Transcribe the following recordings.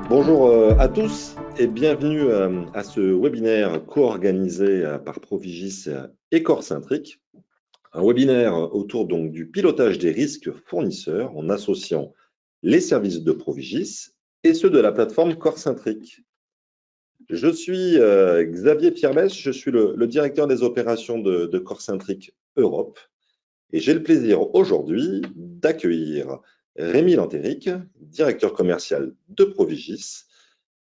Bonjour à tous et bienvenue à ce webinaire co-organisé par Provigis et Corcentric. Un webinaire autour donc du pilotage des risques fournisseurs en associant les services de Provigis et ceux de la plateforme Corcentric. Je suis Xavier Piermès, je suis le directeur des opérations de Corcentric Europe et j'ai le plaisir aujourd'hui d'accueillir Rémi Lantéric, directeur commercial de Provigis,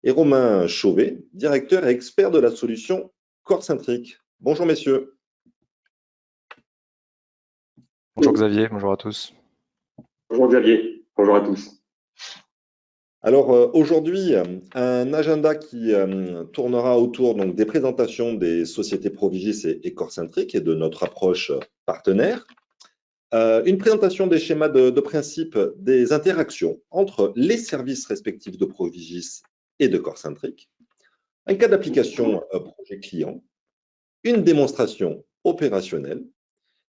et Romain Chauvet, directeur et expert de la solution Corcentric. Bonjour messieurs. Bonjour Xavier, bonjour à tous. Bonjour Xavier, bonjour à tous. Alors aujourd'hui, un agenda qui tournera autour donc, des présentations des sociétés Provigis et Corcentric et de notre approche partenaire. Une présentation des schémas de principe des interactions entre les services respectifs de Provigis et de Corcentric. Un cas d'application projet client. Une démonstration opérationnelle.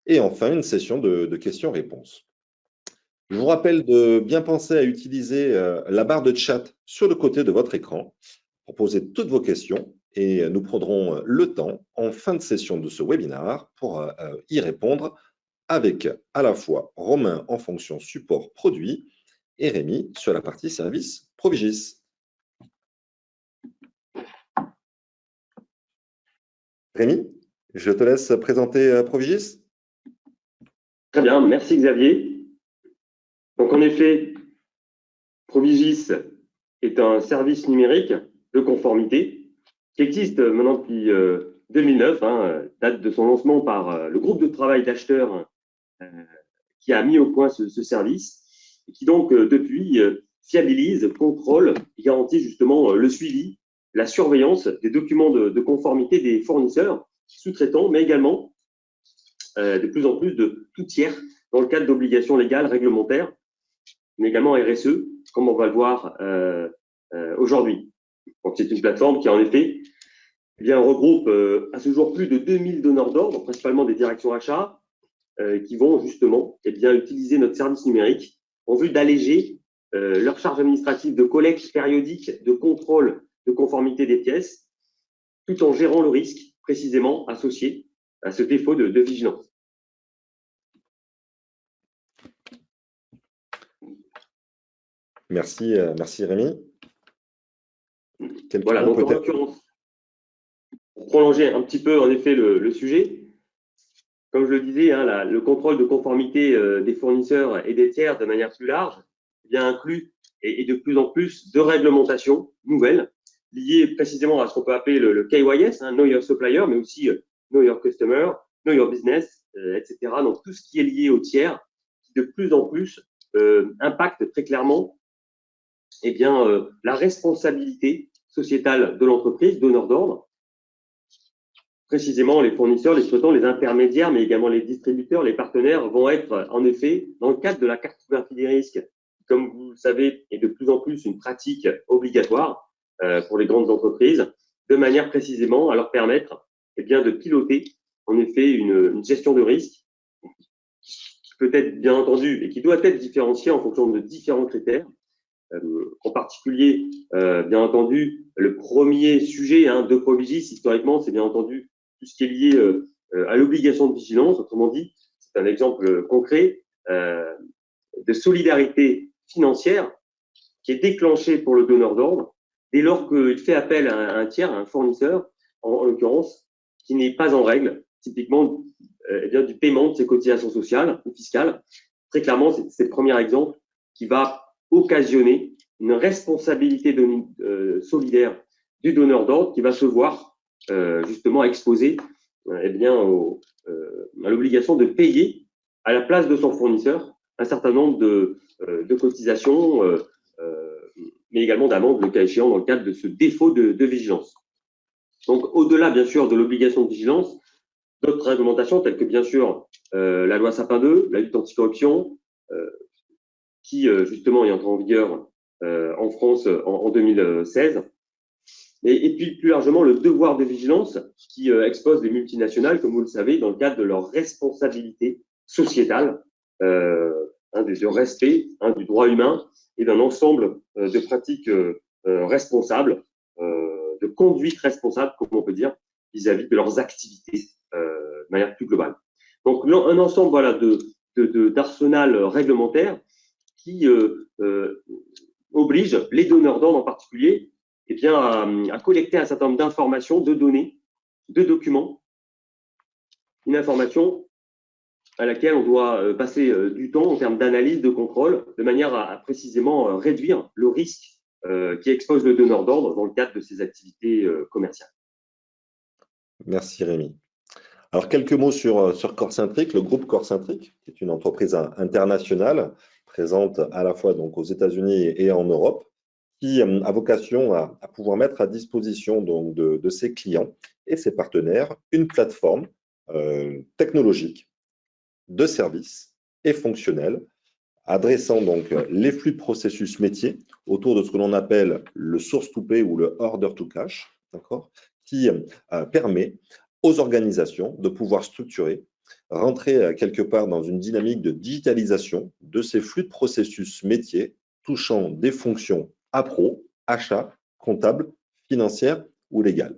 Et enfin, une session de questions-réponses. Je vous rappelle de bien penser à utiliser la barre de chat sur le côté de votre écran pour poser toutes vos questions et nous prendrons le temps en fin de session de ce webinaire pour y répondre avec à la fois Romain en fonction support produit et Rémi sur la partie service Provigis. Rémi, je te laisse présenter Provigis. Très bien, merci Xavier. Donc en effet, Provigis est un service numérique de conformité qui existe maintenant depuis 2009, date de son lancement par le groupe de travail d'acheteurs qui a mis au point ce service et qui donc depuis fiabilise, contrôle et garantit justement le suivi, la surveillance des documents de conformité des fournisseurs, sous-traitants, mais également de plus en plus de tout tiers dans le cadre d'obligations légales, réglementaires, mais également RSE, comme on va le voir aujourd'hui. Donc, c'est une plateforme qui, en effet, regroupe à ce jour plus de 2000 donneurs d'ordre, principalement des directions achats, qui vont justement utiliser notre service numérique en vue d'alléger leur charge administrative de collecte périodique, de contrôle de conformité des pièces, tout en gérant le risque précisément associé à ce défaut de vigilance. Merci Rémi. Voilà, donc en l'occurrence, pour prolonger un petit peu en effet le sujet, comme je le disais, le contrôle de conformité des fournisseurs et des tiers de manière plus large inclut et de plus en plus de réglementations nouvelles liées précisément à ce qu'on peut appeler le KYS, Know Your Supplier, mais aussi Know Your Customer, Know Your Business, etc. Donc tout ce qui est lié aux tiers qui de plus en plus impacte très clairement la responsabilité sociétale de l'entreprise, donneur d'ordre. Précisément, les fournisseurs, les sous-traitants, les intermédiaires, mais également les distributeurs, les partenaires vont être en effet dans le cadre de la cartographie des risques, comme vous le savez, est de plus en plus une pratique obligatoire pour les grandes entreprises, de manière précisément à leur permettre de piloter en effet une gestion de risque qui peut être bien entendu et qui doit être différenciée en fonction de différents critères. En particulier, bien entendu, le premier sujet de Provigis, historiquement, c'est bien entendu tout ce qui est lié à l'obligation de vigilance. Autrement dit, c'est un exemple concret de solidarité financière qui est déclenchée pour le donneur d'ordre dès lors qu'il fait appel à un tiers, à un fournisseur, en l'occurrence, qui n'est pas en règle, typiquement du paiement de ses cotisations sociales ou fiscales. Très clairement, c'est le premier exemple qui va occasionner une responsabilité solidaire du donneur d'ordre qui va se voir justement exposé à l'obligation de payer à la place de son fournisseur un certain nombre de cotisations, mais également d'amendes, le cas échéant, dans le cadre de ce défaut de vigilance. Donc, au-delà, bien sûr, de l'obligation de vigilance, d'autres réglementations, telles que, bien sûr, la loi Sapin 2, la lutte anticorruption, qui, justement, est entrée en vigueur en France en 2016. Et puis, plus largement, le devoir de vigilance qui expose les multinationales, comme vous le savez, dans le cadre de leur responsabilité sociétale, de respect du droit humain et d'un ensemble de pratiques responsables, de conduite responsable, comme on peut dire, vis-à-vis de leurs activités de manière plus globale. Donc, un ensemble voilà, d'arsenal réglementaire qui oblige les donneurs d'ordre en particulier eh bien, à collecter un certain nombre d'informations, de données, de documents, une information à laquelle on doit passer du temps en termes d'analyse, de contrôle, de manière à précisément réduire le risque qui expose le donneur d'ordre dans le cadre de ses activités commerciales. Merci Rémi. Alors, quelques mots sur Corcentric, le groupe Corcentric, qui est une entreprise internationale présente à la fois donc, aux États-Unis et en Europe, qui a vocation à pouvoir mettre à disposition donc, de ses clients et ses partenaires une plateforme technologique de services et fonctionnelle adressant donc les flux de processus métiers autour de ce que l'on appelle le source to pay ou le order to cash, d'accord, qui permet aux organisations de pouvoir structurer, rentrer quelque part dans une dynamique de digitalisation de ces flux de processus métiers touchant des fonctions appro, achat, comptable, financière ou légale.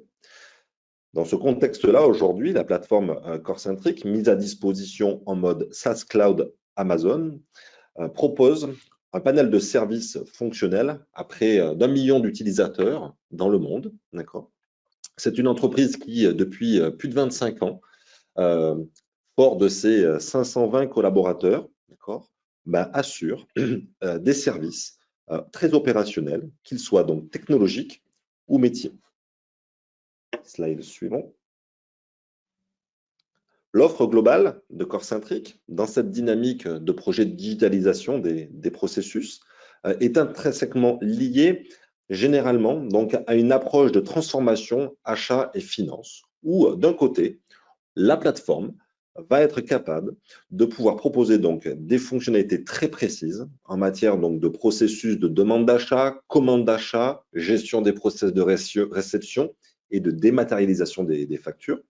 Dans ce contexte-là, aujourd'hui, la plateforme Corcentric, mise à disposition en mode SaaS Cloud Amazon, propose un panel de services fonctionnels à près d'1 million d'utilisateurs dans le monde. C'est une entreprise qui, depuis plus de 25 ans, fort de ses 520 collaborateurs, assure des services très opérationnels, qu'ils soient donc technologiques ou métiers. Slide suivant. L'offre globale de Corcentric, dans cette dynamique de projet de digitalisation des processus, est intrinsèquement liée généralement donc, à une approche de transformation achat et finance, où d'un côté, la plateforme va être capable de pouvoir proposer donc des fonctionnalités très précises en matière donc de processus de demande d'achat, commande d'achat, gestion des process de réception et de dématérialisation des factures,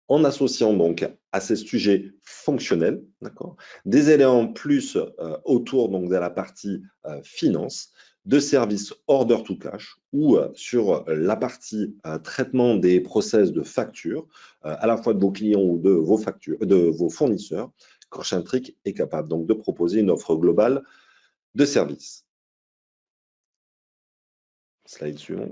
en associant donc à ces sujets fonctionnels, des éléments plus autour donc de la partie finance, de services order to cash ou sur la partie traitement des process de facture, à la fois de vos clients ou de vos factures, de vos fournisseurs. Corcentric est capable donc de proposer une offre globale de services. Slide suivant.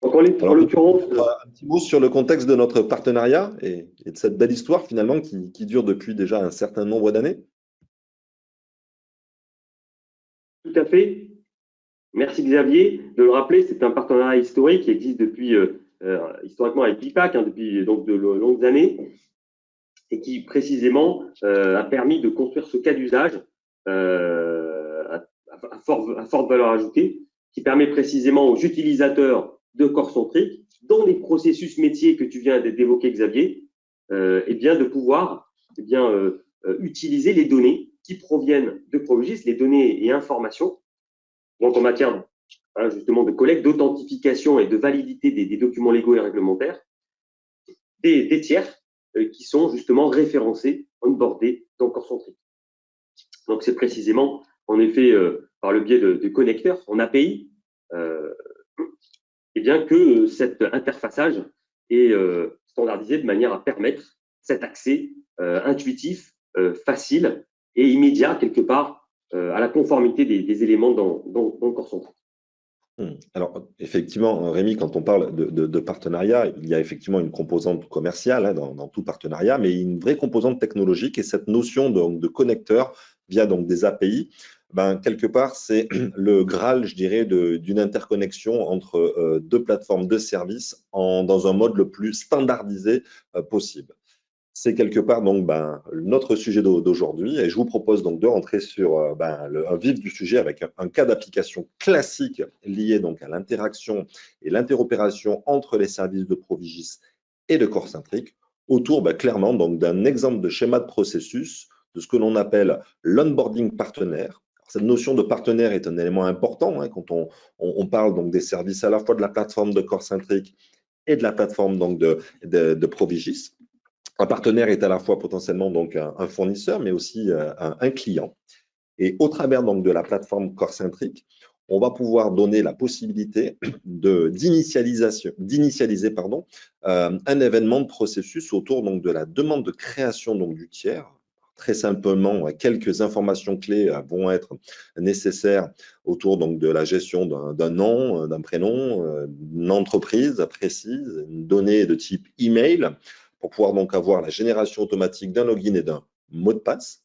Alors, en l'occurrence, un petit mot sur le contexte de notre partenariat et de cette belle histoire finalement qui dure depuis déjà un certain nombre d'années. Tout à fait. Merci Xavier de le rappeler. C'est un partenariat historique qui existe depuis historiquement avec Pipac depuis donc de longues années et qui précisément a permis de construire ce cas d'usage à forte valeur ajoutée qui permet précisément aux utilisateurs de Corcentric, dans les processus métiers que tu viens d'évoquer, Xavier, de pouvoir utiliser les données qui proviennent de Provigis, les données et informations, donc en matière justement de collecte, d'authentification et de validité des documents légaux et réglementaires, des tiers qui sont justement référencés, onboardés dans Corcentric. Donc c'est précisément, en effet, par le biais de connecteurs en API, que cet interfaçage est standardisé de manière à permettre cet accès intuitif, facile et immédiat, quelque part, à la conformité des éléments dans Corcentric. Alors, effectivement, Rémi, quand on parle de partenariat, il y a effectivement une composante commerciale dans tout partenariat, mais une vraie composante technologique et cette notion de connecteur via donc des API, quelque part, c'est le Graal, je dirais, d'une interconnexion entre deux plateformes de services dans un mode le plus standardisé possible. C'est quelque part donc notre sujet d'aujourd'hui et je vous propose donc de rentrer sur un vif du sujet avec un cas d'application classique lié donc à l'interaction et l'interopération entre les services de Provigis et de Corcentric autour clairement donc d'un exemple de schéma de processus de ce que l'on appelle l'onboarding partenaire. Cette notion de partenaire est un élément important quand on parle donc des services à la fois de la plateforme de Corcentric et de la plateforme donc de Provigis. Un partenaire est à la fois potentiellement donc un fournisseur, mais aussi un client. Et au travers donc de la plateforme Corecentric, on va pouvoir donner la possibilité d'initialiser un événement de processus autour donc de la demande de création donc du tiers. Très simplement, quelques informations clés vont être nécessaires autour donc de la gestion d'un nom, d'un prénom, d'une entreprise précise, une donnée de type email, pour pouvoir donc avoir la génération automatique d'un login et d'un mot de passe.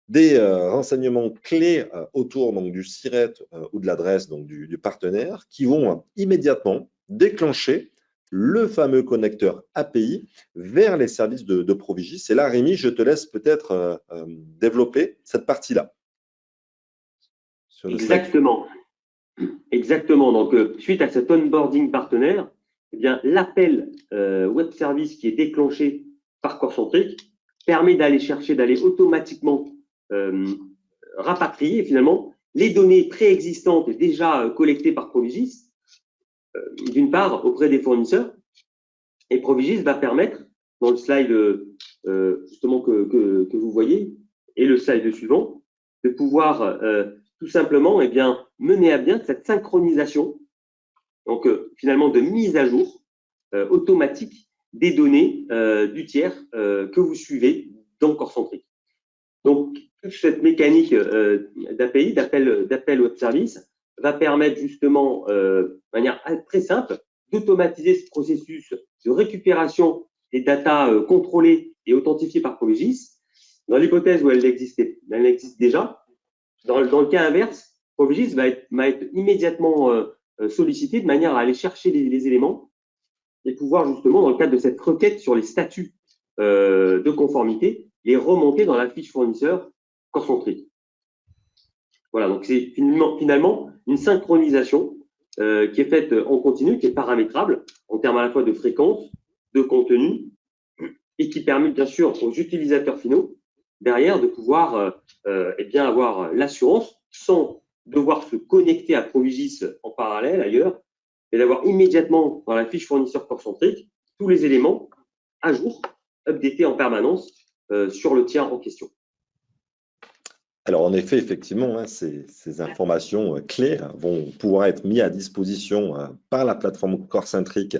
Des renseignements clés autour donc, du SIRET ou de l'adresse du partenaire qui vont immédiatement déclencher le fameux connecteur API vers les services de Provigis. Et là, Rémi, je te laisse peut-être développer cette partie-là. Exactement. Exactement. Donc, suite à cet onboarding partenaire, eh bien, l'appel web service qui est déclenché par Corecentric permet d'aller automatiquement rapatrier finalement les données préexistantes et déjà collectées par Provigis, d'une part auprès des fournisseurs, et Provigis va permettre, dans le slide justement que vous voyez, et le slide suivant, de pouvoir tout simplement mener à bien cette synchronisation, donc finalement de mise à jour automatique des données du tiers que vous suivez dans Corecentric. Donc, toute cette mécanique d'API, d'appel web service, va permettre justement, de manière très simple, d'automatiser ce processus de récupération des datas contrôlées et authentifiées par Provigis. Dans l'hypothèse où elle existe déjà, dans le cas inverse, Provigis va être immédiatement sollicité de manière à aller chercher les éléments et pouvoir justement, dans le cadre de cette requête sur les statuts de conformité, les remonter dans la fiche fournisseur Corecentric. Voilà, donc c'est finalement une synchronisation qui est faite en continu, qui est paramétrable en termes à la fois de fréquence, de contenu, et qui permet bien sûr aux utilisateurs finaux derrière de pouvoir avoir l'assurance sans devoir se connecter à Provigis en parallèle ailleurs, et d'avoir immédiatement dans la fiche fournisseur Corecentric tous les éléments à jour, updatés en permanence sur le tiers en question. Alors en effet, effectivement, ces informations clés vont pouvoir être mises à disposition par la plateforme Corecentric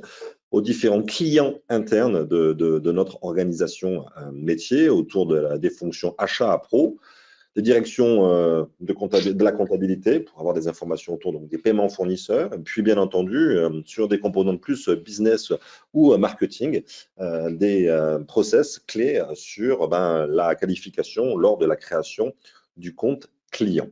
aux différents clients internes de notre organisation métier autour des fonctions achat à pro, des directions de la comptabilité pour avoir des informations autour donc, des paiements fournisseurs, et puis bien entendu sur des composantes plus business ou marketing, des process clés sur la qualification lors de la création du compte client.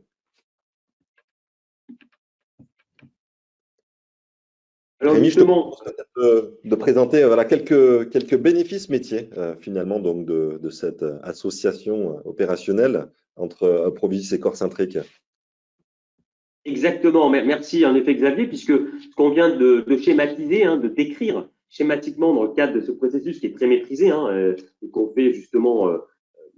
Alors Rémi, justement, je te propose de présenter quelques bénéfices métiers finalement donc de cette association opérationnelle entre Provigis et Corecentric. Exactement, merci en effet Xavier, puisque ce qu'on vient de schématiser, de décrire schématiquement dans le cadre de ce processus qui est très maîtrisé, et qu'on fait justement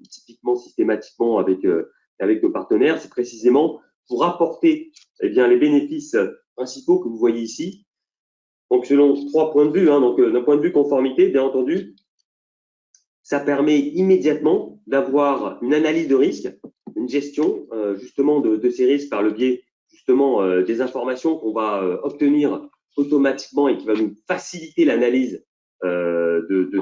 typiquement systématiquement avec nos partenaires, c'est précisément pour apporter les bénéfices principaux que vous voyez ici. Donc, selon 3 points de vue, donc d'un point de vue conformité, bien entendu, ça permet immédiatement d'avoir une analyse de risque, une gestion justement de ces risques par le biais justement des informations qu'on va obtenir automatiquement et qui va nous faciliter l'analyse de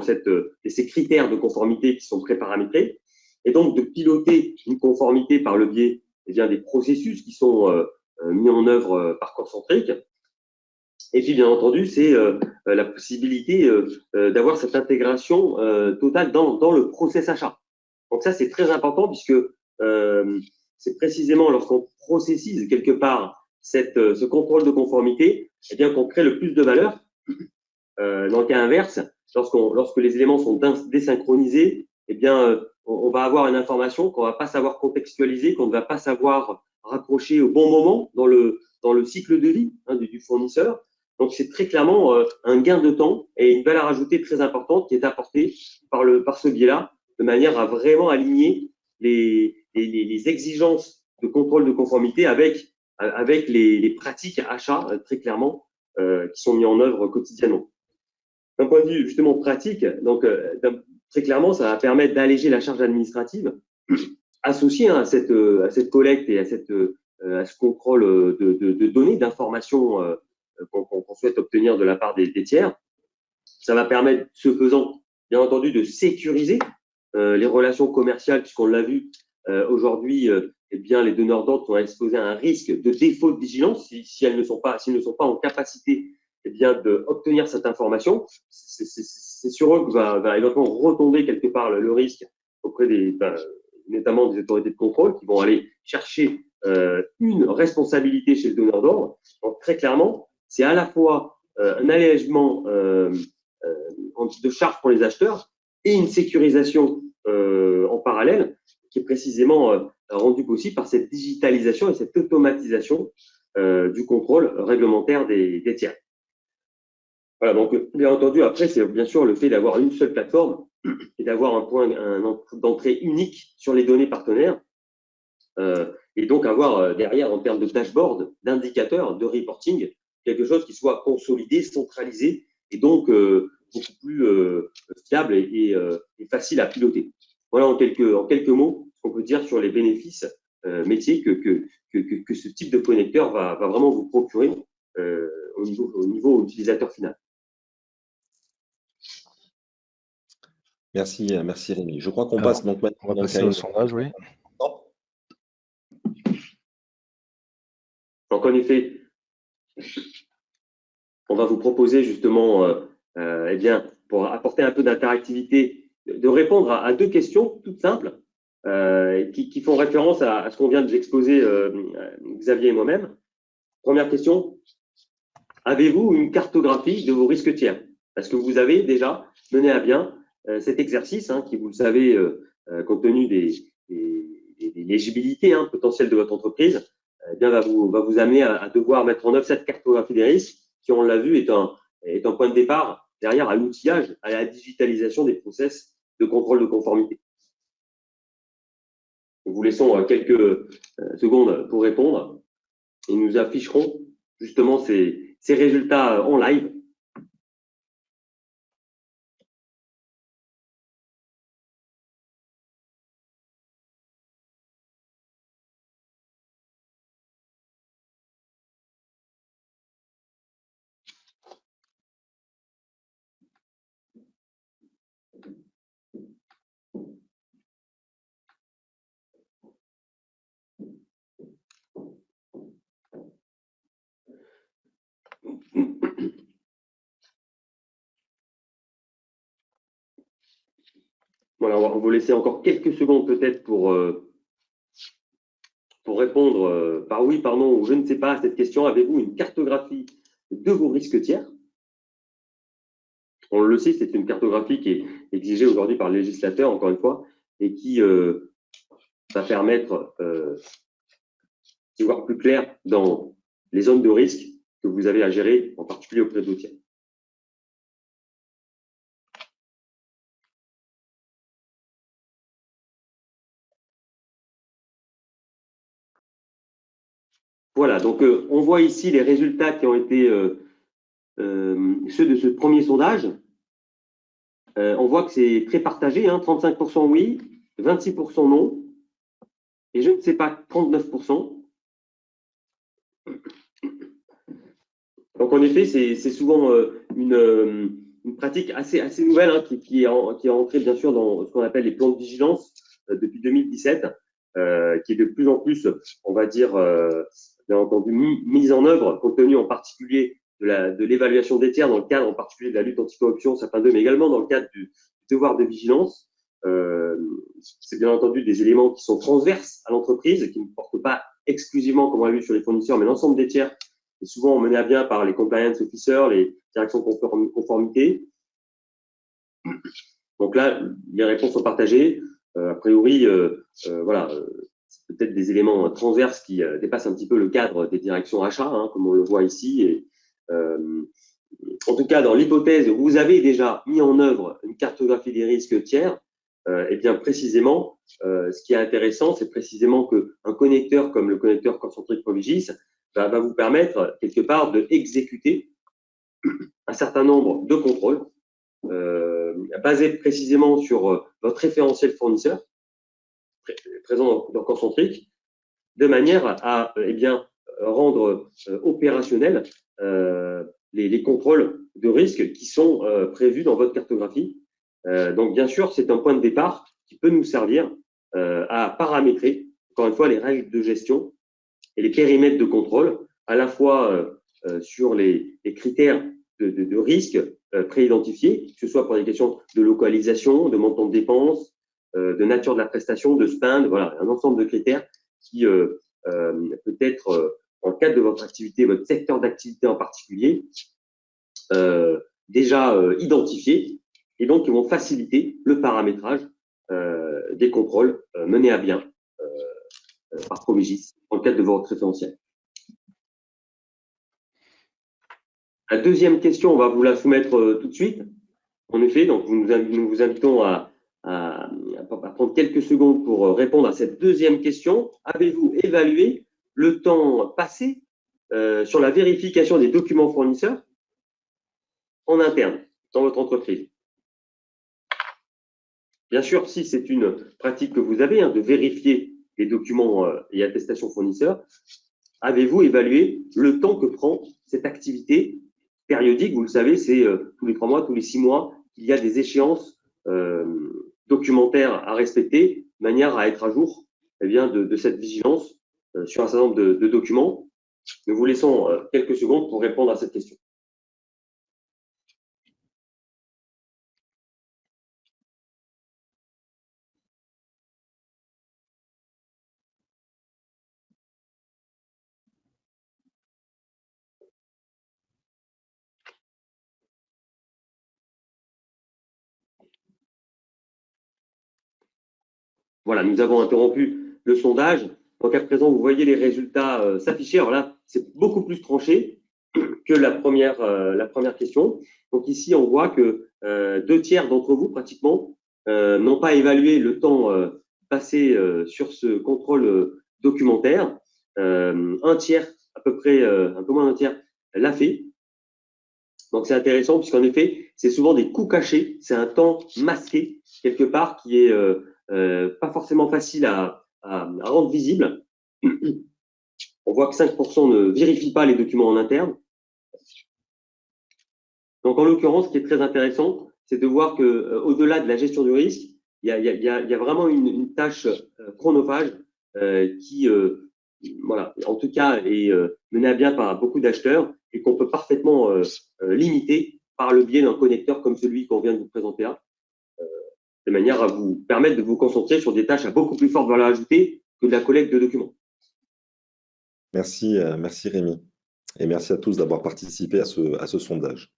ces critères de conformité qui sont préparamétrés, et donc de piloter une conformité par le biais des processus qui sont mis en œuvre par Corecentric. Et puis, bien entendu, c'est la possibilité d'avoir cette intégration totale dans le process achat. Donc ça, c'est très important puisque c'est précisément lorsqu'on processise quelque part ce contrôle de conformité, qu'on crée le plus de valeur. Dans le cas inverse, lorsque les éléments sont désynchronisés, on va avoir une information qu'on ne va pas savoir contextualiser, qu'on ne va pas savoir raccrocher au bon moment dans le cycle de vie du fournisseur. Donc, c'est très clairement un gain de temps et une valeur ajoutée très importante qui est apportée par ce biais-là, de manière à vraiment aligner les exigences de contrôle de conformité avec les pratiques achats très clairement qui sont mises en œuvre quotidiennement. D'un point de vue justement pratique, donc très clairement, ça va permettre d'alléger la charge administrative associé à cette collecte et à ce contrôle de données, d'informations qu'on souhaite obtenir de la part des tiers. Ça va permettre, ce faisant, bien entendu, de sécuriser les relations commerciales, puisqu'on l'a vu aujourd'hui, eh bien, les donneurs d'ordre sont exposés à un risque de défaut de vigilance s'ils ne sont pas en capacité eh bien, d'obtenir cette information. C'est sur eux que va éventuellement retomber quelque part le risque auprès notamment des autorités de contrôle qui vont aller chercher une responsabilité chez le donneur d'ordre. Donc, très clairement, c'est à la fois un allègement de charges pour les acheteurs et une sécurisation en parallèle qui est précisément rendue possible par cette digitalisation et cette automatisation du contrôle réglementaire des tiers. Voilà, donc bien entendu, après, c'est bien sûr le fait d'avoir une seule plateforme et d'avoir un point d'entrée unique sur les données partenaires et donc avoir derrière, en termes de dashboard, d'indicateurs, de reporting, quelque chose qui soit consolidé, centralisé et donc beaucoup plus fiable et facile à piloter. Voilà en quelques mots ce qu'on peut dire sur les bénéfices métiers que ce type de connecteur va vraiment vous procurer au niveau utilisateur final. Merci Rémi. Je crois qu'on passe donc maintenant. On va passer au sondage, oui. Donc en effet, on va vous proposer justement, eh bien, pour apporter un peu d'interactivité, de répondre à deux questions toutes simples qui font référence à ce qu'on vient de vous exposer Xavier et moi-même. Première question, avez-vous une cartographie de vos risques tiers? Est-ce que vous avez déjà mené à bien cet exercice qui, vous le savez, compte tenu des légibilités potentielles de votre entreprise, eh bien, va vous amener à devoir mettre en œuvre cette cartographie des risques qui, on l'a vu, est un point de départ derrière à l'outillage, à la digitalisation des process de contrôle de conformité. Nous vous laissons quelques secondes pour répondre et nous afficherons justement ces résultats en live. Voilà, on va vous laisser encore quelques secondes peut-être pour répondre par oui, par non ou je ne sais pas à cette question. Avez-vous une cartographie de vos risques tiers? On le sait, c'est une cartographie qui est exigée aujourd'hui par le législateur, encore une fois, et qui va permettre d'y voir plus clair dans les zones de risque que vous avez à gérer, en particulier auprès de vos tiers. Voilà, donc on voit ici les résultats qui ont été ceux de ce premier sondage. On voit que c'est très partagé, 35% oui, 26% non, et je ne sais pas, 39%. Donc en effet, c'est souvent une pratique assez nouvelle qui est entrée bien sûr dans ce qu'on appelle les plans de vigilance depuis 2017, qui est de plus en plus, on va dire, bien entendu, mise en œuvre, compte tenu en particulier de l'évaluation des tiers dans le cadre en particulier de la lutte anticorruption, Sapin 2, mais également dans le cadre du devoir de vigilance. C'est bien entendu des éléments qui sont transverses à l'entreprise, qui ne portent pas exclusivement, comme on l'a vu sur les fournisseurs, mais l'ensemble des tiers est souvent mené à bien par les compliance officers, les directions de conformité. Donc là, les réponses sont partagées. A priori, voilà, c'est peut-être des éléments transverses qui dépassent un petit peu le cadre des directions achats, comme on le voit ici. Et, en tout cas, dans l'hypothèse où vous avez déjà mis en œuvre une cartographie des risques tiers, et bien précisément, ce qui est intéressant, c'est précisément qu'un connecteur comme le connecteur Concentric Provigis va vous permettre quelque part de exécuter un certain nombre de contrôles basés précisément sur votre référentiel fournisseur, présents dans Concentric, de manière à rendre opérationnels les contrôles de risque qui sont prévus dans votre cartographie. Donc, bien sûr, c'est un point de départ qui peut nous servir à paramétrer, encore une fois, les règles de gestion et les périmètres de contrôle, à la fois sur les critères de risque préidentifiés, que ce soit pour des questions de localisation, de montant de dépenses, de nature de la prestation, de spend, voilà, un ensemble de critères qui peut-être, dans le cadre de votre activité, votre secteur d'activité en particulier, déjà identifiés et donc qui vont faciliter le paramétrage des contrôles menés à bien par Provigis dans le cadre de votre référentiel. La deuxième question, on va vous la soumettre tout de suite. En effet, donc nous vous invitons à prendre quelques secondes pour répondre à cette deuxième question. Avez-vous évalué le temps passé sur la vérification des documents fournisseurs en interne dans votre entreprise? Bien sûr, si c'est une pratique que vous avez de vérifier les documents et attestations fournisseurs, avez-vous évalué le temps que prend cette activité périodique? Vous le savez, c'est tous les 3 mois, tous les 6 mois, il y a des échéances documentaires à respecter, de manière à être à jour de cette vigilance sur un certain nombre de documents. Nous vous laissons quelques secondes pour répondre à cette question. Voilà, nous avons interrompu le sondage. Donc à présent, vous voyez les résultats s'afficher. Alors là, c'est beaucoup plus tranché que la première question. Donc ici, on voit que 2/3 d'entre vous, pratiquement, n'ont pas évalué le temps passé sur ce contrôle documentaire. 1/3, à peu près, un peu moins d'1/3, l'a fait. Donc c'est intéressant puisqu'en effet, c'est souvent des coûts cachés. C'est un temps masqué quelque part qui est pas forcément facile à rendre visible. On voit que 5% ne vérifient pas les documents en interne. Donc en l'occurrence, ce qui est très intéressant, c'est de voir que au-delà de la gestion du risque, il y a vraiment une tâche chronophage qui, voilà, en tout cas, est menée à bien par beaucoup d'acheteurs et qu'on peut parfaitement limiter par le biais d'un connecteur comme celui qu'on vient de vous présenter là, de manière à vous permettre de vous concentrer sur des tâches à beaucoup plus forte valeur ajoutée que de la collecte de documents. Merci, merci Rémi. Et merci à tous d'avoir participé à ce sondage.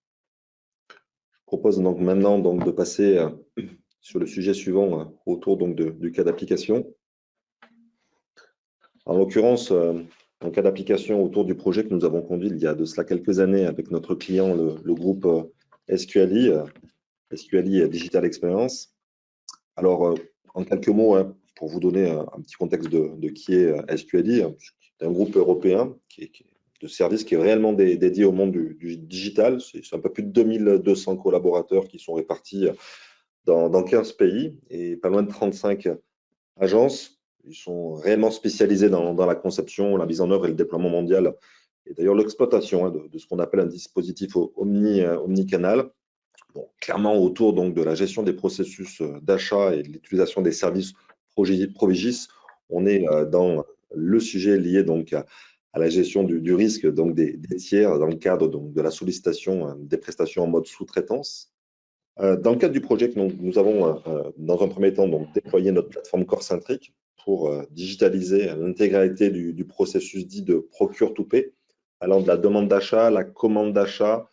Je propose donc maintenant de passer sur le sujet suivant autour du cas d'application. En l'occurrence, un cas d'application autour du projet que nous avons conduit il y a de cela quelques années avec notre client, le groupe SQLI Digital Experience. Alors, en quelques mots, pour vous donner un petit contexte de qui est SQLI, c'est un groupe européen de services qui est réellement dédié au monde du digital. C'est un peu plus de 2200 collaborateurs qui sont répartis dans 15 pays et pas loin de 35 agences. Ils sont réellement spécialisés dans la conception, la mise en œuvre et le déploiement mondial et d'ailleurs l'exploitation de ce qu'on appelle un dispositif omnicanal. Bon, clairement autour de la gestion des processus d'achat et de l'utilisation des services Provigis, on est dans le sujet lié à la gestion du risque des tiers dans le cadre de la sollicitation des prestations en mode sous-traitance. Dans le cadre du projet que nous avons dans un premier temps déployé notre plateforme Corcentric pour digitaliser l'intégralité du processus dit de procure to pay, allant de la demande d'achat, la commande d'achat,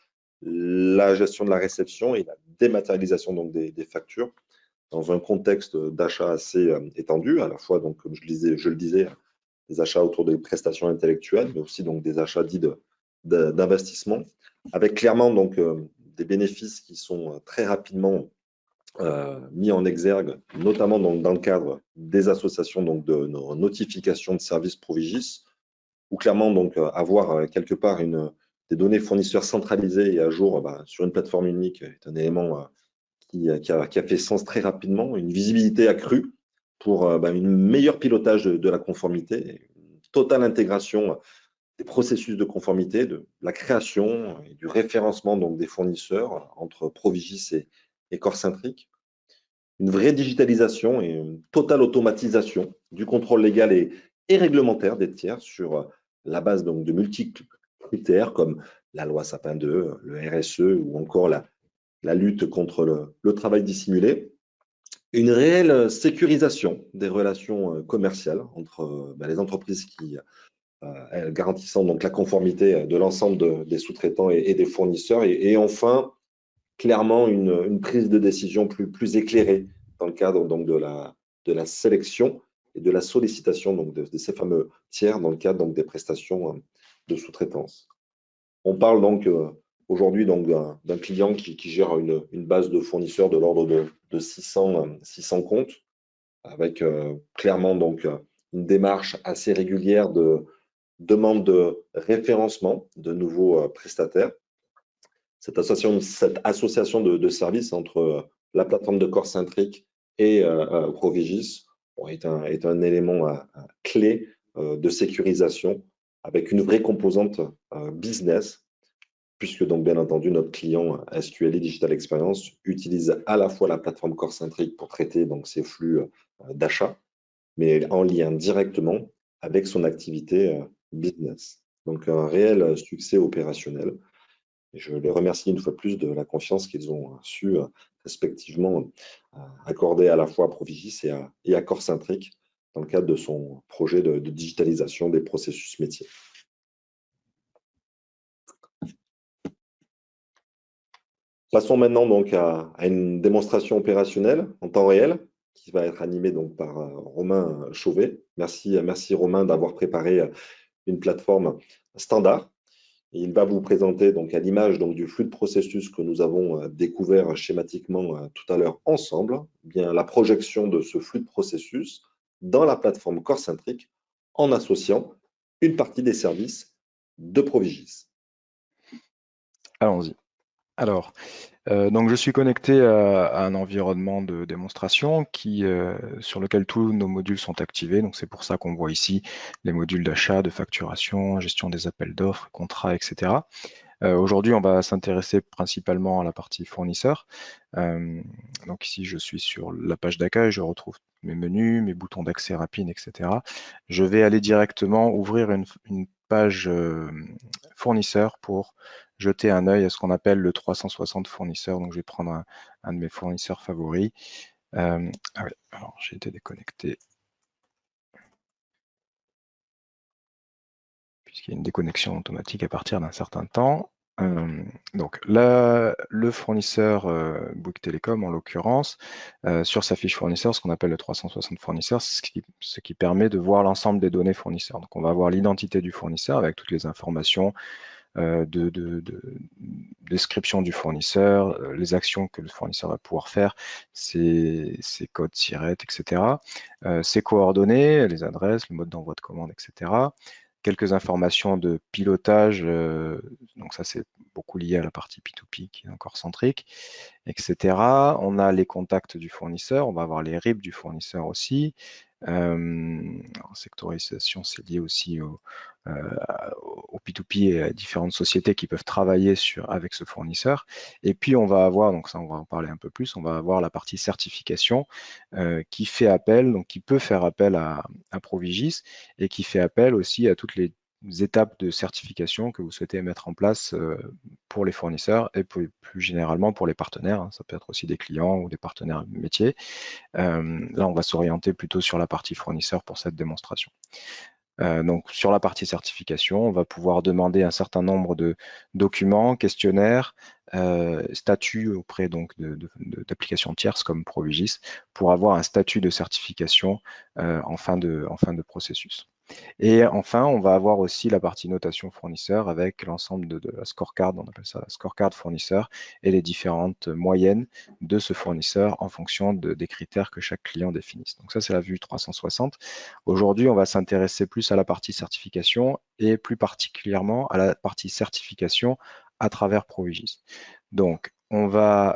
la gestion de la réception et la dématérialisation des factures dans un contexte d'achat assez étendu, à la fois comme je le disais, des achats autour des prestations intellectuelles, mais aussi des achats dits d'investissement, avec clairement des bénéfices qui sont très rapidement mis en exergue, notamment dans le cadre des associations de nos notifications de services Provigis, ou clairement avoir quelque part des données fournisseurs centralisées et à jour sur une plateforme unique est un élément qui a fait sens très rapidement, une visibilité accrue pour une meilleure pilotage de la conformité, une totale intégration des processus de conformité, de la création et du référencement donc, des fournisseurs entre Provigis et Corcentric, une vraie digitalisation et une totale automatisation du contrôle légal et réglementaire des tiers sur la base donc, de multiples critères comme la loi Sapin 2, le RSE ou encore la lutte contre le travail dissimulé. Une réelle sécurisation des relations commerciales entre les entreprises garantissant donc la conformité de l'ensemble des sous-traitants et des fournisseurs. Et enfin, clairement, une prise de décision plus éclairée dans le cadre donc, de la sélection et de la sollicitation donc, de ces fameux tiers dans le cadre donc, des prestations de sous-traitance. On parle donc aujourd'hui d'un client qui gère une base de fournisseurs de l'ordre de 600 comptes, avec clairement donc une démarche assez régulière de demande de référencement de nouveaux prestataires. Cette association de services entre la plateforme de Corcentric et Provigis est un élément clé de sécurisation avec une vraie composante business, puisque donc bien entendu notre client SQLI Digital Experience utilise à la fois la plateforme Corcentric pour traiter donc ses flux d'achat, mais en lien directement avec son activité business. Donc un réel succès opérationnel. Et je les remercie une fois de plus de la confiance qu'ils ont su respectivement accorder à la fois à Provigis et à Corcentric dans le cadre de son projet de digitalisation des processus métiers. Passons maintenant donc à une démonstration opérationnelle en temps réel qui va être animée donc par Romain Chauvet. Merci Romain d'avoir préparé une plateforme standard. Et il va vous présenter donc à l'image donc du flux de processus que nous avons découvert schématiquement tout à l'heure ensemble, bien la projection de ce flux de processus dans la plateforme Corcentric en associant une partie des services de Provigis. Allons-y. Alors, donc je suis connecté à un environnement de démonstration sur lequel tous nos modules sont activés. Donc c'est pour ça qu'on voit ici les modules d'achat, de facturation, gestion des appels d'offres, contrats, etc. Aujourd'hui, on va s'intéresser principalement à la partie fournisseur. Donc ici, je suis sur la page d'accueil, je retrouve mes menus, mes boutons d'accès rapide, etc. Je vais aller directement ouvrir une page fournisseur pour jeter un œil à ce qu'on appelle le 360 fournisseurs. Donc je vais prendre un de mes fournisseurs favoris. Ah oui, alors j'ai été déconnecté. Puisqu'il y a une déconnexion automatique à partir d'un certain temps. Donc là, le fournisseur Bouygues Telecom, en l'occurrence, sur sa fiche fournisseur, ce qu'on appelle le 360 fournisseurs, ce qui permet de voir l'ensemble des données fournisseurs. Donc on va avoir l'identité du fournisseur avec toutes les informations de description du fournisseur, les actions que le fournisseur va pouvoir faire, ses codes SIRET, etc. Ses coordonnées, les adresses, le mode d'envoi de commande, etc. Quelques informations de pilotage, donc ça c'est beaucoup lié à la partie P2P qui est encore centrique, etc. On a les contacts du fournisseur, on va avoir les RIB du fournisseur aussi. En sectorisation, c'est lié aussi au P2P et à différentes sociétés qui peuvent travailler avec ce fournisseur. Et puis on va avoir, donc ça on va en parler un peu plus, on va avoir la partie certification qui fait appel, donc qui peut faire appel à Provigis et qui fait appel aussi à toutes les étapes de certification que vous souhaitez mettre en place pour les fournisseurs et plus généralement pour les partenaires. Hein. Ça peut être aussi des clients ou des partenaires métiers. Là, on va s'orienter plutôt sur la partie fournisseur pour cette démonstration. Donc, sur la partie certification, on va pouvoir demander un certain nombre de documents, questionnaires, statuts auprès d'applications tierces comme Provigis pour avoir un statut de certification en fin de processus. Et enfin, on va avoir aussi la partie notation fournisseur avec l'ensemble de la scorecard, on appelle ça la scorecard fournisseur, et les différentes moyennes de ce fournisseur en fonction des critères que chaque client définisse. Donc ça, c'est la vue 360. Aujourd'hui, on va s'intéresser plus à la partie certification et plus particulièrement à la partie certification à travers Provigis. Donc, on va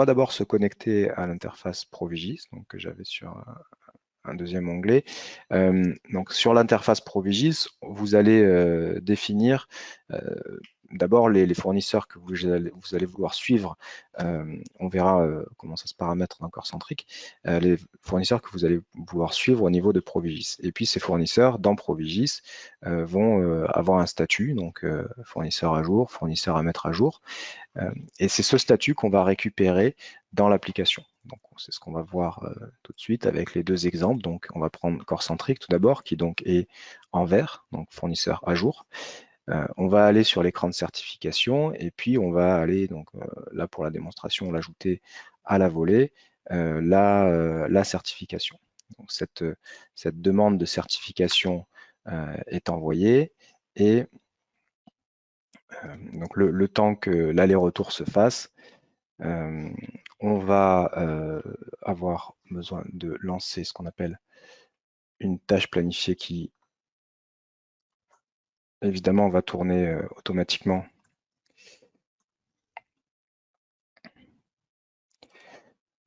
d'abord se connecter à l'interface Provigis, donc que j'avais sur un deuxième onglet. Donc sur l'interface Provigis, vous allez définir d'abord les fournisseurs que vous allez vouloir suivre. On verra comment ça se paramètre dans Corcentric. Les fournisseurs que vous allez vouloir suivre au niveau de Provigis. Et puis ces fournisseurs dans Provigis vont avoir un statut, donc fournisseur à jour, fournisseur à mettre à jour. Et c'est ce statut qu'on va récupérer dans l'application. Donc c'est ce qu'on va voir tout de suite avec les deux exemples. Donc on va prendre Corcentric tout d'abord, qui donc est en vert, donc fournisseur à jour. On va aller sur l'écran de certification et puis on va aller, donc là pour la démonstration, l'ajouter à la volée, la certification. Donc cette demande de certification est envoyée et donc le temps que l'aller-retour se fasse, on va avoir besoin de lancer ce qu'on appelle une tâche planifiée qui évidemment va tourner automatiquement.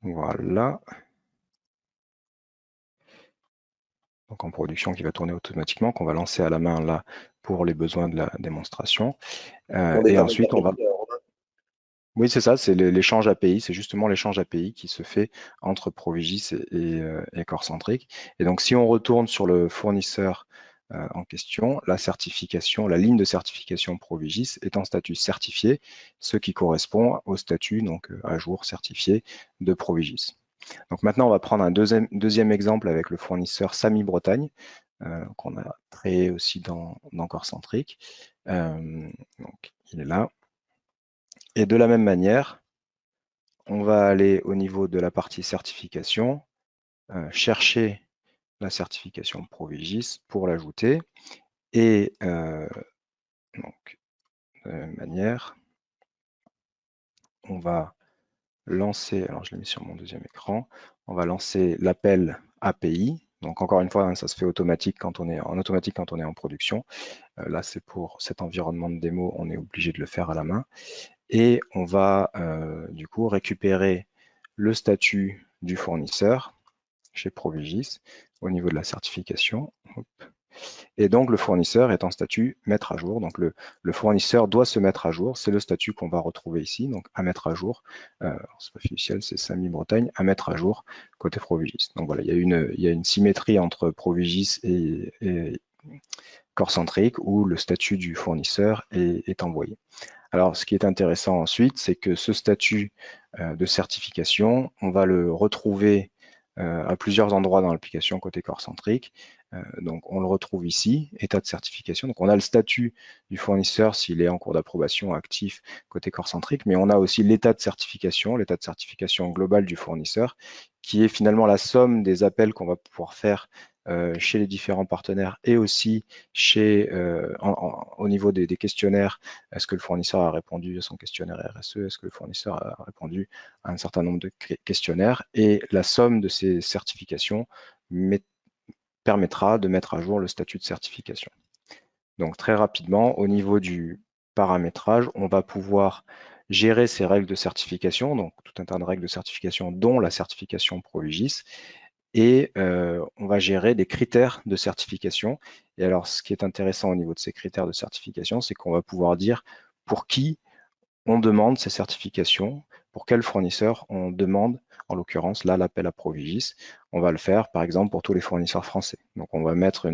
Voilà. Donc en production qui va tourner automatiquement, qu'on va lancer à la main là pour les besoins de la démonstration. Et ensuite, on va... Oui, c'est ça, c'est l'échange API, c'est justement l'échange API qui se fait entre Provigis et Corcentric. Et donc, si on retourne sur le fournisseur en question, la certification, la ligne de certification Provigis est en statut certifié, ce qui correspond au statut donc à jour certifié de Provigis. Donc maintenant, on va prendre un deuxième exemple avec le fournisseur Sami Bretagne, qu'on a créé aussi dans Corcentric. Donc, il est là. Et de la même manière, on va aller au niveau de la partie certification, chercher la certification Provigis pour l'ajouter. Et donc, de la même manière, on va lancer, alors je l'ai mis sur mon deuxième écran, on va lancer l'appel API. Donc encore une fois, hein, ça se fait automatique quand on est en production. Là, c'est pour cet environnement de démo, on est obligé de le faire à la main. Et on va du coup récupérer le statut du fournisseur chez Provigis au niveau de la certification. Hop. Et donc le fournisseur est en statut mettre à jour. Donc le fournisseur doit se mettre à jour. C'est le statut qu'on va retrouver ici. Donc à mettre à jour. C'est pas fiducial, c'est Sami Bretagne, à mettre à jour côté Provigis. Donc voilà, il y a une symétrie entre Provigis et Corcentric où le statut du fournisseur est envoyé. Alors, ce qui est intéressant ensuite, c'est que ce statut de certification, on va le retrouver à plusieurs endroits dans l'application côté Corcentric. Donc, on le retrouve ici, état de certification. Donc, on a le statut du fournisseur s'il est en cours d'approbation actif côté Corcentric, mais on a aussi l'état de certification global du fournisseur, qui est finalement la somme des appels qu'on va pouvoir faire chez les différents partenaires et aussi au niveau des questionnaires. Est-ce que le fournisseur a répondu à son questionnaire RSE? Est-ce que le fournisseur a répondu à un certain nombre de questionnaires? Et la somme de ces certifications permettra de mettre à jour le statut de certification. Donc très rapidement, au niveau du paramétrage, on va pouvoir gérer ces règles de certification, donc tout un tas de règles de certification, dont la certification Provigis, et on va gérer des critères de certification. Et alors, ce qui est intéressant au niveau de ces critères de certification, c'est qu'on va pouvoir dire pour qui on demande ces certifications, pour quel fournisseur on demande, en l'occurrence, là, l'appel à Provigis. On va le faire, par exemple, pour tous les fournisseurs français. Donc, on va mettre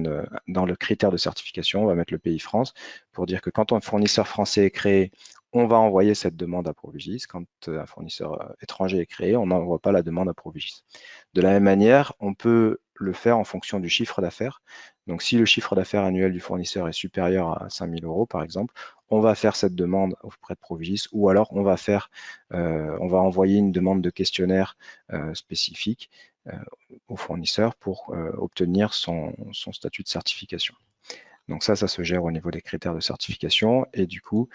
dans le critère de certification, on va mettre le pays France pour dire que quand un fournisseur français est créé, on va envoyer cette demande à Provigis. Quand un fournisseur étranger est créé, on n'envoie pas la demande à Provigis. De la même manière, on peut le faire en fonction du chiffre d'affaires. Donc, si le chiffre d'affaires annuel du fournisseur est supérieur à 5 000 € par exemple, on va faire cette demande auprès de Provigis ou alors on va envoyer une demande de questionnaire spécifique au fournisseur pour obtenir son statut de certification. Donc ça se gère au niveau des critères de certification et du coup,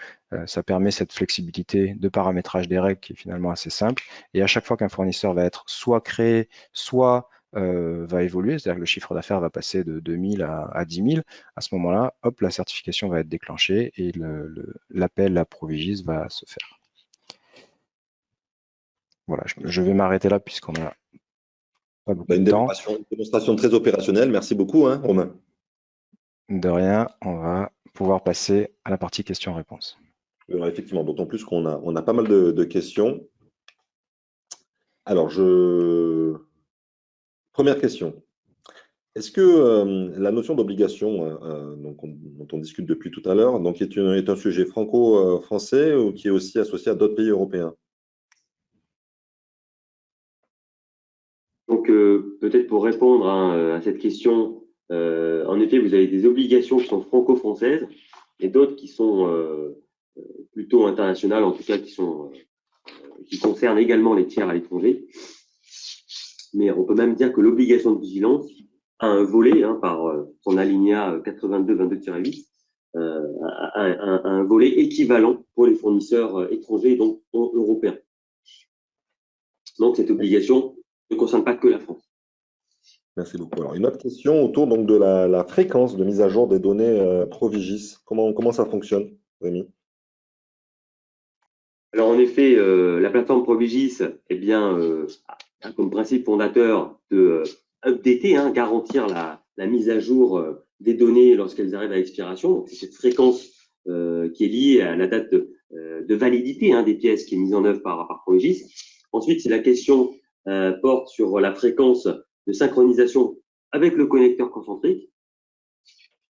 ça permet cette flexibilité de paramétrage des règles qui est finalement assez simple. Et à chaque fois qu'un fournisseur va être soit créé, soit va évoluer, c'est-à-dire que le chiffre d'affaires va passer de 2000 à 10 000, à ce moment-là, hop, la certification va être déclenchée et l'appel à Provigis va se faire. voilà, je vais m'arrêter là puisqu'on a pas beaucoup Une de temps. démonstration très opérationnelle. Merci beaucoup, hein, Romain. De rien, on va pouvoir passer à la partie questions-réponses. Alors, effectivement, d'autant plus on a pas mal de questions. Alors, première question. Est-ce que la notion d'obligation, dont on discute depuis tout à l'heure, donc est un sujet franco-français ou qui est aussi associé à d'autres pays européens? Donc, peut-être pour répondre à cette question, en effet, vous avez des obligations qui sont franco-françaises et d'autres qui sont plutôt internationales, en tout cas qui concernent également les tiers à l'étranger. Mais on peut même dire que l'obligation de vigilance a un volet, par son alinéa 82-22-8, un volet équivalent pour les fournisseurs étrangers, donc européens. Donc, cette obligation ne concerne pas que la France. Merci beaucoup. Alors, une autre question autour donc, de la fréquence de mise à jour des données Provigis. Comment ça fonctionne, Rémi? Alors, en effet, la plateforme Provigis, a comme principe fondateur de updater, garantir la mise à jour des données lorsqu'elles arrivent à expiration. Donc, c'est cette fréquence qui est liée à la date de validité des pièces qui est mise en œuvre par Provigis. Ensuite, si la question porte sur la fréquence de synchronisation avec le connecteur concentrique,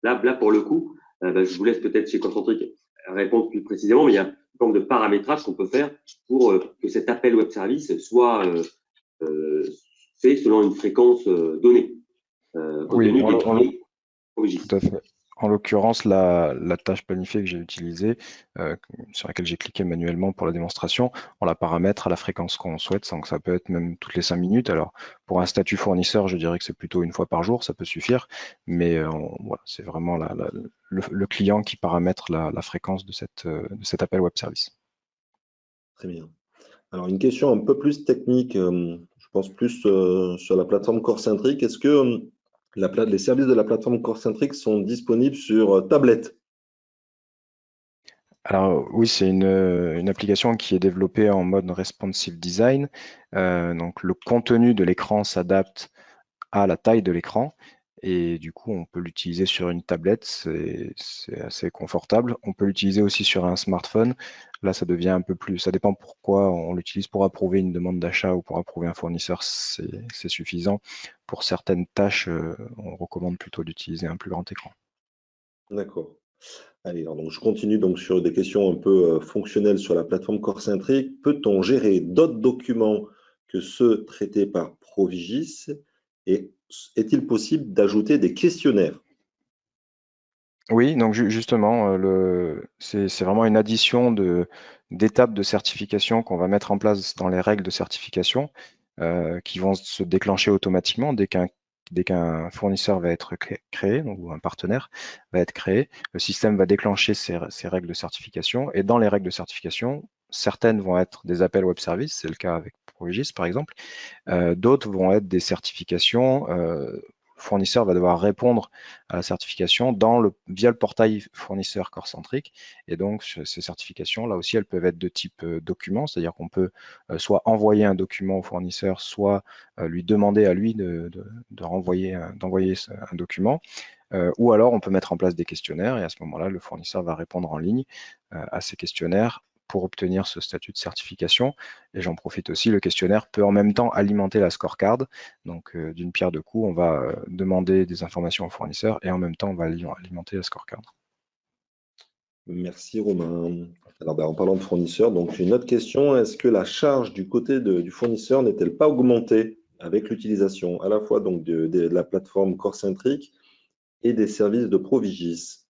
là pour le coup, je vous laisse peut-être chez Concentrique répondre plus précisément, mais il y a une forme de paramétrage qu'on peut faire pour que cet appel web service soit fait selon une fréquence donnée, compte tenu des données Provigis. Tout à fait. En l'occurrence, la tâche planifiée que j'ai utilisée, sur laquelle j'ai cliqué manuellement pour la démonstration, on la paramètre à la fréquence qu'on souhaite, donc ça peut être même toutes les 5 minutes. Alors, pour un statut fournisseur, je dirais que c'est plutôt une fois par jour, ça peut suffire, mais voilà, c'est vraiment le client qui paramètre la fréquence de cet appel web service. Très bien. Alors, une question un peu plus technique, je pense plus sur la plateforme Corecentric. Est-ce que les services de la plateforme Corecentric sont disponibles sur tablette? Alors oui, c'est une application qui est développée en mode responsive design. Donc le contenu de l'écran s'adapte à la taille de l'écran et du coup on peut l'utiliser sur une tablette, c'est assez confortable. On peut l'utiliser aussi sur un smartphone. Là ça devient un peu plus, ça dépend pourquoi on l'utilise. Pour approuver une demande d'achat ou pour approuver un fournisseur, c'est suffisant. Pour certaines tâches, on recommande plutôt d'utiliser un plus grand écran. D'accord. Allez, alors donc je continue donc sur des questions un peu fonctionnelles sur la plateforme Corecentric. Peut-on gérer d'autres documents que ceux traités par Provigis et est-il possible d'ajouter des questionnaires? Oui, donc justement, c'est vraiment une addition d'étapes de certification qu'on va mettre en place dans les règles de certification qui vont se déclencher automatiquement dès qu'un fournisseur va être créé, donc, ou un partenaire va être créé. Le système va déclencher ces règles de certification et dans les règles de certification, certaines vont être des appels web service, c'est le cas avec Provigis par exemple. D'autres vont être des certifications. Le fournisseur va devoir répondre à la certification via le portail fournisseur Corecentric. Et donc, ces certifications, là aussi, elles peuvent être de type document, c'est-à-dire qu'on peut soit envoyer un document au fournisseur, soit lui demander à lui d'envoyer un document. Ou alors, on peut mettre en place des questionnaires et à ce moment-là, le fournisseur va répondre en ligne à ces questionnaires pour obtenir ce statut de certification. Et j'en profite aussi, le questionnaire peut en même temps alimenter la scorecard. Donc, d'une pierre deux coups, on va demander des informations au fournisseur et en même temps, on va alimenter la scorecard. Merci Romain. Alors, en parlant de fournisseur, donc j'ai une autre question. Est-ce que la charge du côté du fournisseur n'est-elle pas augmentée avec l'utilisation à la fois donc de la plateforme Corecentric et des services de Provigis?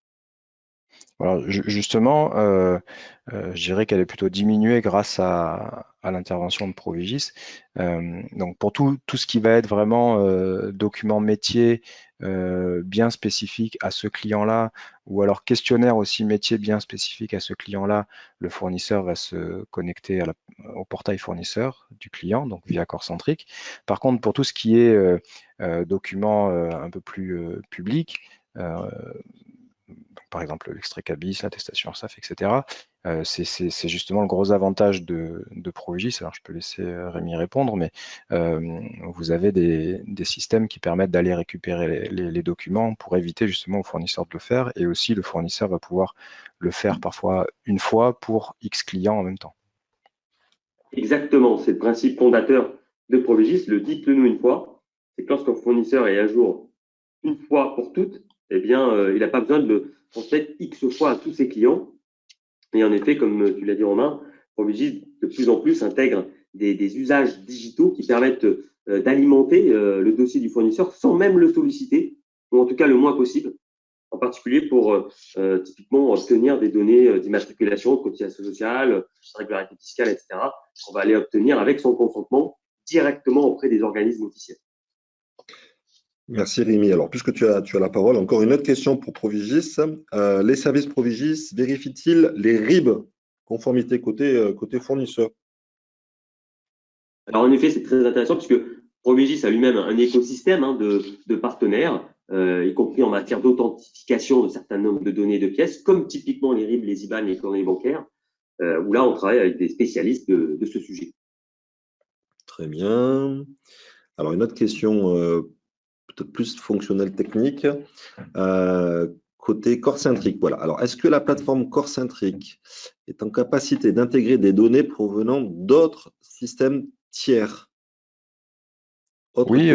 Alors, justement, je dirais qu'elle est plutôt diminuée grâce à l'intervention de Provigis. Donc pour tout ce qui va être vraiment document métier bien spécifique à ce client-là, ou alors questionnaire aussi métier bien spécifique à ce client-là, le fournisseur va se connecter au portail fournisseur du client, donc via Corecentric. Par contre, pour tout ce qui est document un peu plus public, par exemple l'extrait CABIS, l'attestation URSSAF, etc. C'est justement le gros avantage de Provigis. Alors je peux laisser Rémi répondre, mais vous avez des systèmes qui permettent d'aller récupérer les documents pour éviter justement au fournisseur de le faire, et aussi le fournisseur va pouvoir le faire parfois une fois pour X clients en même temps. Exactement, c'est le principe fondateur de Provigis, le dites-le nous une fois, c'est que lorsqu'un fournisseur est à jour une fois pour toutes, eh bien, il n'a pas besoin de le transmettre X fois à tous ses clients. Et en effet, comme tu l'as dit Romain, Provigis de plus en plus intègre des usages digitaux qui permettent d'alimenter le dossier du fournisseur sans même le solliciter, ou en tout cas le moins possible, en particulier pour typiquement obtenir des données d'immatriculation, de cotisation sociale, de régularité fiscale, etc., qu'on va aller obtenir avec son consentement directement auprès des organismes officiels. Merci Rémi. Alors, puisque tu as la parole, encore une autre question pour Provigis. Les services Provigis vérifient-ils les RIB, conformité côté fournisseur? Alors, en effet, c'est très intéressant puisque Provigis a lui-même un écosystème de partenaires, y compris en matière d'authentification de certains nombres de données et de pièces, comme typiquement les RIB, les IBAN, les coordonnées bancaires, où là, on travaille avec des spécialistes de ce sujet. Très bien. Alors, une autre question peut-être plus fonctionnelle technique. Côté Corcentric, voilà. Alors, est-ce que la plateforme Corcentric est en capacité d'intégrer des données provenant d'autres systèmes tiers? Oui,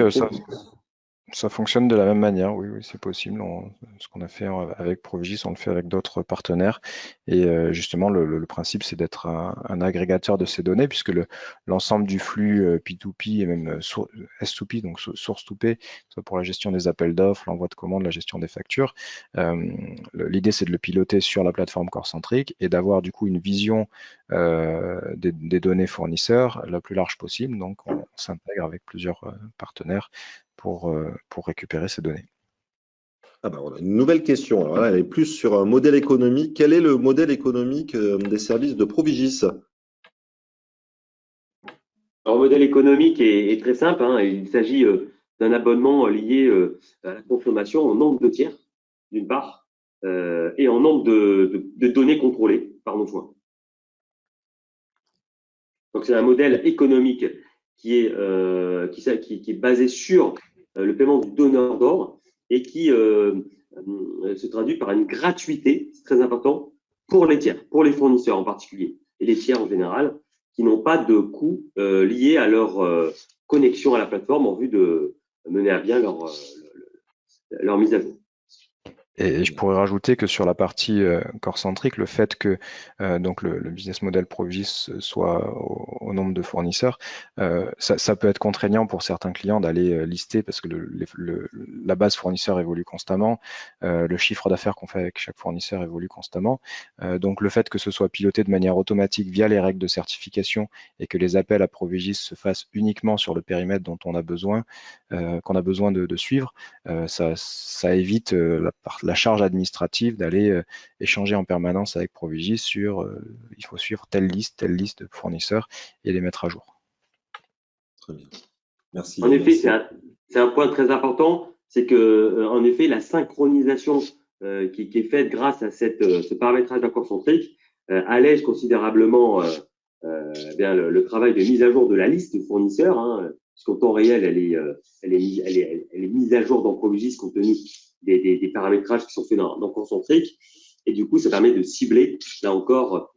ça fonctionne de la même manière, oui, c'est possible. Ce qu'on a fait avec Provigis, on le fait avec d'autres partenaires. Et justement, le principe, c'est d'être un agrégateur de ces données, puisque l'ensemble du flux P2P et même S2P, donc source to pay, soit pour la gestion des appels d'offres, l'envoi de commandes, la gestion des factures, l'idée, c'est de le piloter sur la plateforme Corcentric et d'avoir du coup une vision des données fournisseurs la plus large possible. Donc, on s'intègre avec plusieurs partenaires pour récupérer ces données. Ah ben, on a une nouvelle question. Alors là, elle est plus sur un modèle économique. Quel est le modèle économique des services de Provigis? Alors, le modèle économique est très simple. Il s'agit d'un abonnement lié à la consommation en nombre de tiers, d'une part, et en nombre de données contrôlées par nos soins. Donc, c'est un modèle économique qui est basé sur le paiement du donneur d'ordre et qui se traduit par une gratuité, c'est très important, pour les tiers, pour les fournisseurs en particulier, et les tiers en général, qui n'ont pas de coûts liés à leur connexion à la plateforme en vue de mener à bien leur mise à jour. Et je pourrais rajouter que sur la partie Corcentric, le fait que donc le business model Provigis soit au nombre de fournisseurs, ça peut être contraignant pour certains clients d'aller lister parce que la base fournisseur évolue constamment, le chiffre d'affaires qu'on fait avec chaque fournisseur évolue constamment. Donc le fait que ce soit piloté de manière automatique via les règles de certification et que les appels à Provigis se fassent uniquement sur le périmètre dont on a besoin, qu'on a besoin de suivre, ça évite la charge administrative d'aller échanger en permanence avec Provigis sur il faut suivre telle liste de fournisseurs et les mettre à jour. Très bien. Merci. En effet, c'est un point très important, c'est que en effet, la synchronisation qui est faite grâce à ce paramétrage d'accord centrique allège considérablement le travail de mise à jour de la liste de fournisseurs, parce qu'en temps réel, elle est mise à jour dans Provigis compte tenu des paramétrages qui sont faits dans Concentric. Et du coup, ça permet de cibler, là encore,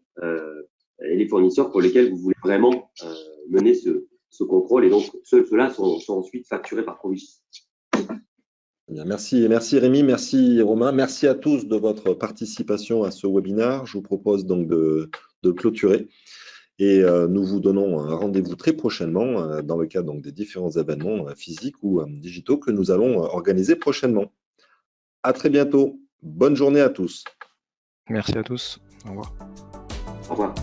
les fournisseurs pour lesquels vous voulez vraiment mener ce contrôle. Et donc, ceux-là sont ensuite facturés par Provigis. Bien, merci Rémi, merci Romain, merci à tous de votre participation à ce webinaire. Je vous propose donc de clôturer. Et nous vous donnons un rendez-vous très prochainement dans le cadre donc, des différents événements physiques ou digitaux que nous allons organiser prochainement. À très bientôt. Bonne journée à tous. Merci à tous. Au revoir. Au revoir.